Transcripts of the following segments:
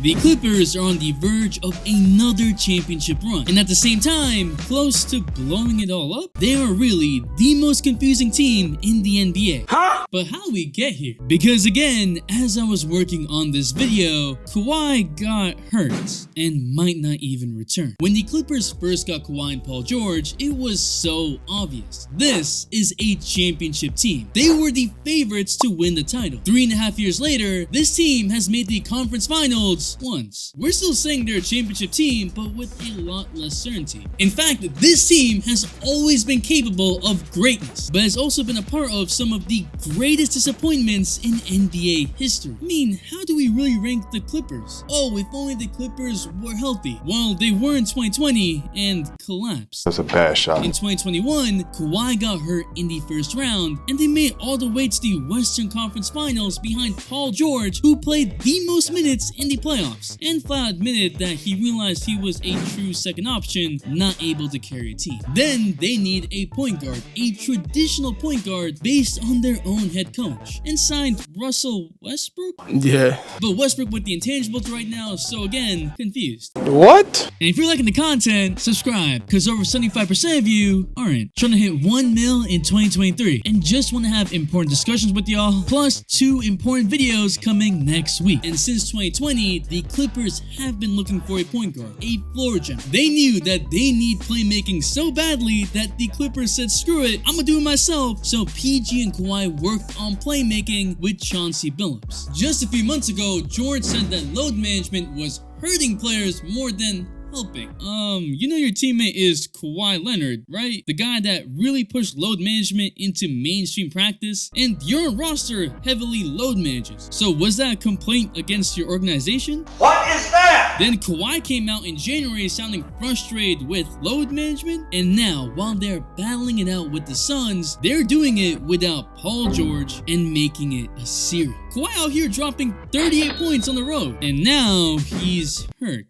The Clippers are on the verge of another championship run, and at the same time, close to blowing it all up. They are really the most confusing team in the NBA. But how do we get here? Because again, as I was working on this video, Kawhi got hurt and might not even return. When the Clippers first got Kawhi and Paul George, it was so obvious. This is a championship team. They were the favorites to win the title. 3.5 years later, this team has made the conference finals once. We're still saying they're a championship team, but with a lot less certainty. In fact, this team has always been capable of greatness, but has also been a part of some of the greatest disappointments in NBA history. I mean, how do we really rank the Clippers? Oh, if only the Clippers were healthy. Well, they were in 2020 and collapsed. That's a bad shot. In 2021, Kawhi got hurt in the first round, and they made all the way to the Western Conference Finals behind Paul George, who played the most minutes in the playoffs, and flat admitted that he realized he was a true second option, not able to carry a team. Then they need a point guard, a traditional point guard based on their own head coach, and signed Russell Westbrook? Yeah. But Westbrook with the intangibles right now, so again, confused. What? And if you're liking the content, subscribe, because over 75% of you aren't. Trying to hit 1 mil in 2023, and just want to have important discussions with y'all, plus 2 important videos coming next week. And since 2020, the Clippers have been looking for a point guard, a floor general. They knew that they need playmaking so badly that the Clippers said, screw it, I'm gonna do it myself. So PG and Kawhi worked on playmaking with Chauncey Billups. Just a few months ago, George said that load management was hurting players more than helping. You know your teammate is Kawhi Leonard, right? The guy that really pushed load management into mainstream practice, and your roster heavily load manages. So was that a complaint against your organization? What is that? Then Kawhi came out in January sounding frustrated with load management, and now, while they're battling it out with the Suns, they're doing it without Paul George and making it a series. Kawhi out here dropping 38 points on the road, and now he's hurt.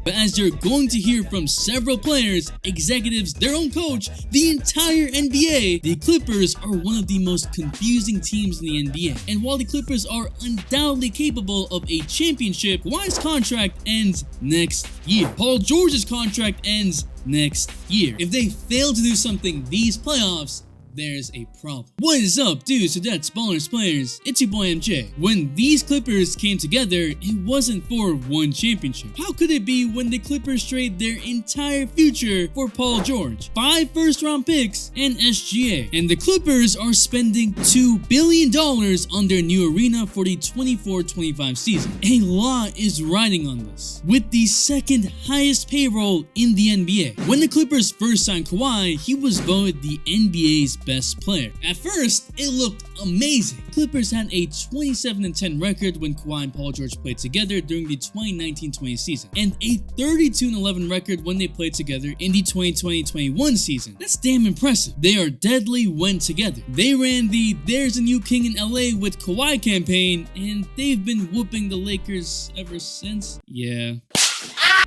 But as you're going to hear from several players, executives, their own coach, the entire NBA, the Clippers are one of the most confusing teams in the NBA. And while the Clippers are undoubtedly capable of a championship, Kawhi's contract ends next year. Paul George's contract ends next year. If they fail to do something these playoffs, there's a problem. What is up, dudes? So that's Ballers Players. It's your boy MJ. When these Clippers came together, it wasn't for one championship. How could it be when the Clippers trade their entire future for Paul George, 5 first-round picks, and SGA? And the Clippers are spending $2 billion on their new arena for the 24-25 season. A lot is riding on this, with the second highest payroll in the NBA. When the Clippers first signed Kawhi, he was voted the NBA's best player. At first, it looked amazing. Clippers had a 27-10 record when Kawhi and Paul George played together during the 2019-20 season, and a 32-11 record when they played together in the 2020-21 season. That's damn impressive. They are deadly when together. They ran the "There's a New King in LA with Kawhi" campaign, and they've been whooping the Lakers ever since. Yeah.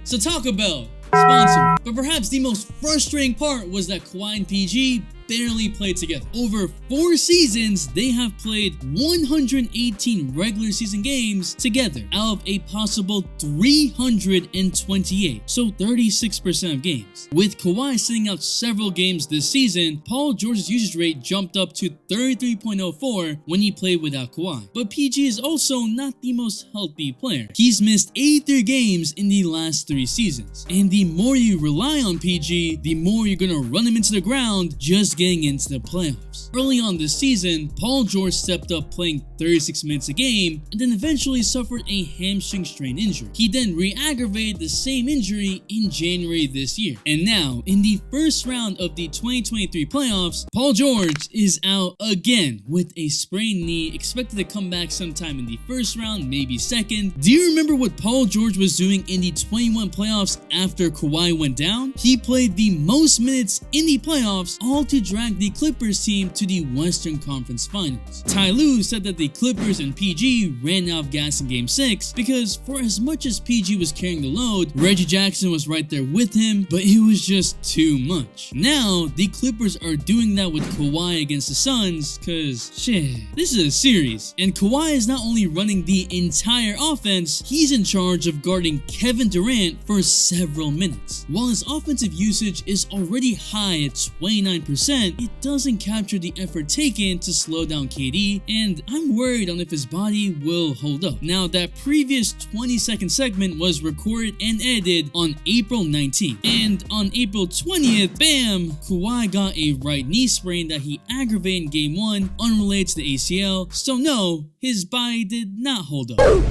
So talk about sponsor. But perhaps the most frustrating part was that Kawhi and PG barely played together. Over 4 seasons, they have played 118 regular season games together out of a possible 328, so 36% of games. With Kawhi sitting out several games this season, Paul George's usage rate jumped up to 33.04 when he played without Kawhi. But PG is also not the most healthy player. He's missed 83 games in the last 3 seasons. And the more you rely on PG, the more you're gonna run him into the ground just getting into the playoffs. Early on this season, Paul George stepped up playing 36 minutes a game and then eventually suffered a hamstring strain injury. He then re-aggravated the same injury in January this year. And now, in the first round of the 2023 playoffs, Paul George is out again with a sprained knee, expected to come back sometime in the first round, maybe second. Do you remember what Paul George was doing in the 21 playoffs after Kawhi went down? He played the most minutes in the playoffs, all to drag the Clippers team to the Western Conference Finals. Ty Lue said that the Clippers and PG ran out of gas in Game 6 because for as much as PG was carrying the load, Reggie Jackson was right there with him, but it was just too much. Now, the Clippers are doing that with Kawhi against the Suns cause shit, this is a series, and Kawhi is not only running the entire offense, he's in charge of guarding Kevin Durant for several minutes. While his offensive usage is already high at 29%, it doesn't capture the effort taken to slow down KD, and I'm worried on if his body will hold up. Now, that previous 20-second segment was recorded and edited on April 19th, and on April 20th, bam, Kawhi got a right knee sprain that he aggravated in Game 1, unrelated to the ACL, so no, his body did not hold up.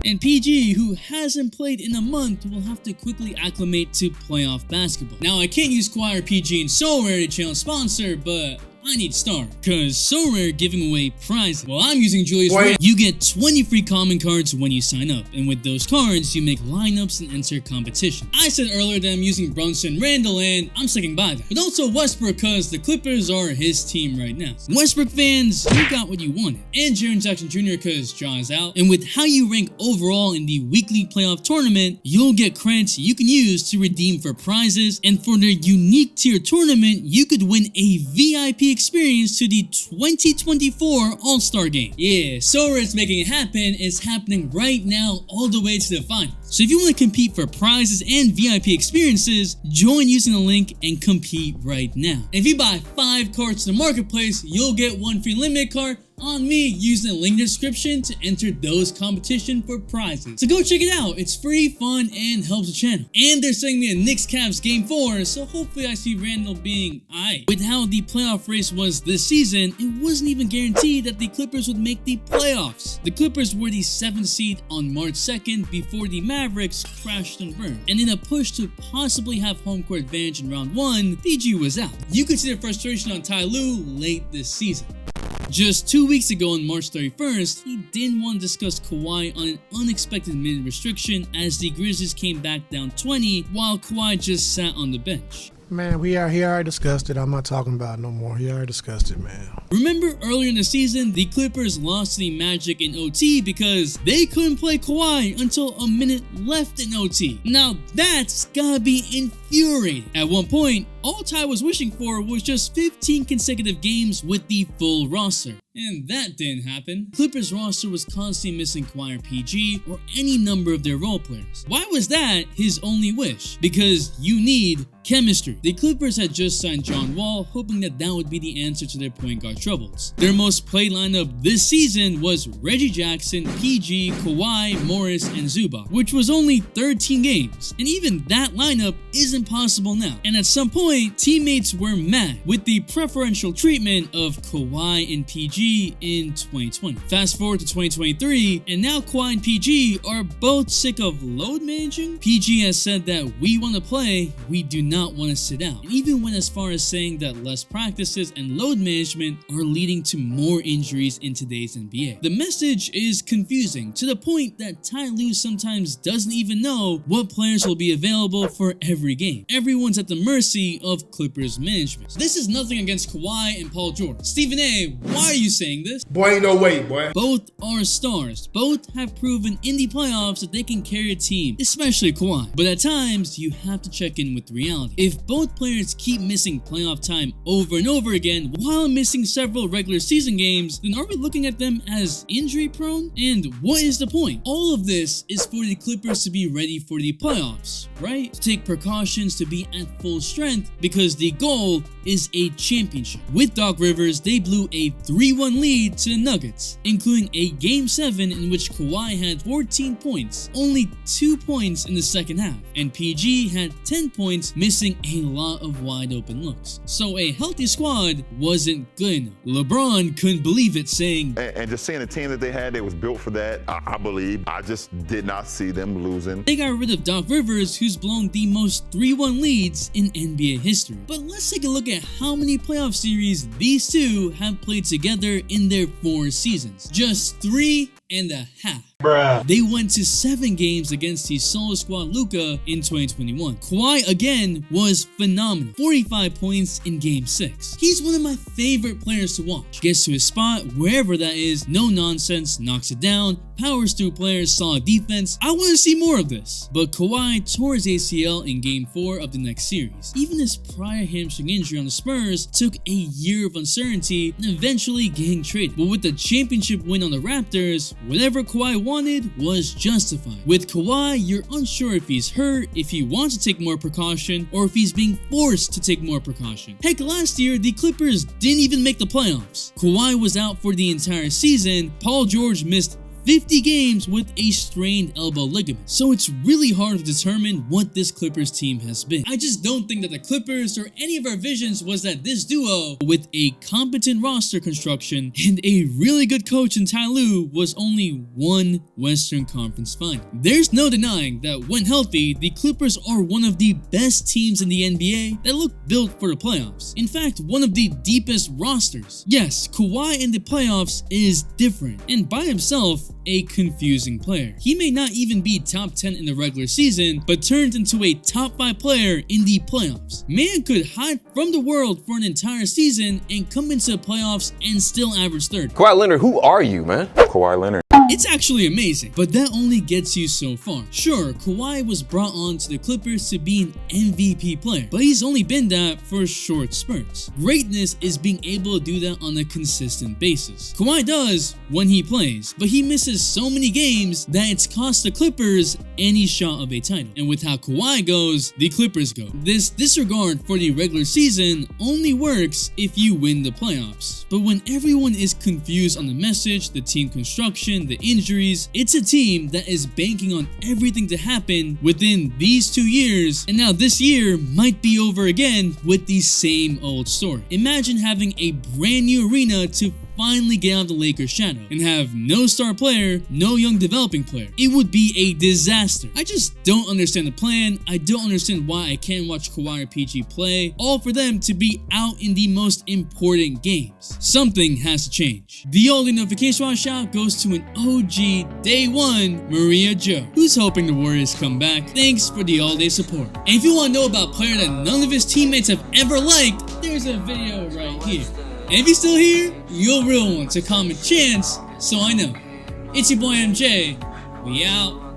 And PG, who hasn't played in a month, will have to quickly acclimate to playoff basketball. Now, I can't use Kawhi or PG and SoRare to channel sponsor, but I need Star, cause SoRare giving away prizes. Well, I'm using Julius Randle. You get 20 free common cards when you sign up, and with those cards, you make lineups and enter competition. I said earlier that I'm using Brunson Randle, and I'm sticking by that. But also Westbrook, cause the Clippers are his team right now. Westbrook fans, you got what you wanted. And Jaren Jackson Jr. cause Ja is out. And with how you rank overall in the weekly playoff tournament, you'll get credits you can use to redeem for prizes, and for their unique tier tournament, you could win a VIP experience to the 2024 All-Star Game. Yeah, SoRare's making it happen. It's happening right now all the way to the final. So if you want to compete for prizes and VIP experiences, join using the link and compete right now. And if you buy 5 cards in the marketplace, you'll get 1 free limited card on me using the link in the description to enter those competition for prizes. So go check it out. It's free, fun, and helps the channel. And they're sending me a Knicks Cavs Game 4, so hopefully I see Randall being aight. With how the playoff race was this season, it wasn't even guaranteed that the Clippers would make the playoffs. The Clippers were the 7th seed on March 2nd before the Mavericks crashed and burned. And in a push to possibly have home court advantage in round 1, PG was out. You could see the frustration on Ty Lue late this season. Just 2 weeks ago on March 31st, he didn't want to discuss Kawhi on an unexpected minute restriction as the Grizzlies came back down 20 while Kawhi just sat on the bench. Man, he already discussed it. I'm not talking about it no more. He already discussed it, man. Remember earlier in the season, the Clippers lost to the Magic in OT because they couldn't play Kawhi until a minute left in OT. Now that's gotta be infuriating. At one point, all Ty was wishing for was just 15 consecutive games with the full roster. And that didn't happen. Clippers roster was constantly missing Kawhi or PG or any number of their role players. Why was that his only wish? Because you need chemistry. The Clippers had just signed John Wall, hoping that would be the answer to their point guard troubles. Their most played lineup this season was Reggie Jackson, PG, Kawhi, Morris, and Zubac, which was only 13 games. And even that lineup isn't possible now. And at some point, teammates were mad with the preferential treatment of Kawhi and PG in 2020. Fast forward to 2023, and now Kawhi and PG are both sick of load managing. PG has said that we want to play, we do not want to sit out. And even went as far as saying that less practices and load management are leading to more injuries in today's NBA. The message is confusing to the point that Ty Lue sometimes doesn't even know what players will be available for every game. Everyone's at the mercy of Clippers management. So this is nothing against Kawhi and Paul George. Stephen A., why are you saying this? Boy, ain't no way, boy. Both are stars. Both have proven in the playoffs that they can carry a team, especially Kawhi. But at times, you have to check in with reality. If both players keep missing playoff time over and over again while missing several regular season games, then are we looking at them as injury prone? And what is the point? All of this is for the Clippers to be ready for the playoffs, right? To take precautions to be at full strength because the goal is a championship. With Doc Rivers, they blew a 3-1 lead to the Nuggets, including a Game 7 in which Kawhi had 14 points, only 2 points in the second half, and PG had 10 points, missing a lot of wide open looks. So a healthy squad wasn't good enough. LeBron couldn't believe it, saying, and just seeing the team that they had, that was built for that, I believe. I just did not see them losing. They got rid of Doc Rivers, who's blown the most 3-1 leads in NBA history. But let's take a look at how many playoff series these two have played together in their 4 seasons. Just 3 Bruh. They went to 7 games against the solo squad Luka in 2021. Kawhi again was phenomenal. 45 points in game 6. He's one of my favorite players to watch. Gets to his spot, wherever that is, no nonsense, knocks it down, powers through players, solid defense. I want to see more of this. But Kawhi tore his ACL in game 4 of the next series. Even his prior hamstring injury on the Spurs took a year of uncertainty and eventually getting traded. But with the championship win on the Raptors, whatever Kawhi wanted was justified. With Kawhi, you're unsure if he's hurt, if he wants to take more precaution, or if he's being forced to take more precaution. Heck, last year, the Clippers didn't even make the playoffs. Kawhi was out for the entire season. Paul George missed 50 games with a strained elbow ligament. So it's really hard to determine what this Clippers team has been. I just don't think that the Clippers or any of our visions was that this duo, with a competent roster construction and a really good coach in Ty Lue, was only one Western Conference final. There's no denying that when healthy, the Clippers are one of the best teams in the NBA that look built for the playoffs. In fact, one of the deepest rosters. Yes, Kawhi in the playoffs is different, and by himself, a confusing player. He may not even be top 10 in the regular season, but turns into a top 5 player in the playoffs. Man could hide from the world for an entire season and come into the playoffs and still average 30. Kawhi Leonard, who are you, man? Kawhi Leonard. It's actually amazing, but that only gets you so far. Sure, Kawhi was brought on to the Clippers to be an MVP player, but he's only been that for short spurts. Greatness is being able to do that on a consistent basis. Kawhi does when he plays, but he misses so many games that it's cost the Clippers any shot of a title. And with how Kawhi goes, the Clippers go. This disregard for the regular season only works if you win the playoffs. But when everyone is confused on the message, the team construction, the injuries, it's a team that is banking on everything to happen within these 2 years, and now this year might be over again with the same old story. Imagine having a brand new arena to finally get out of the Lakers' shadow and have no star player, no young developing player. It would be a disaster. I just don't understand the plan. I don't understand why I can't watch Kawhi or PG play, all for them to be out in the most important games. Something has to change. The all-day notification shout goes to an OG day 1 Maria Joe, who's hoping the Warriors come back. Thanks for the all-day support. And if you want to know about a player that none of his teammates have ever liked, there's a video right here. And if you're still here, you're a real one, so comment chance so I know. It's your boy MJ. We out.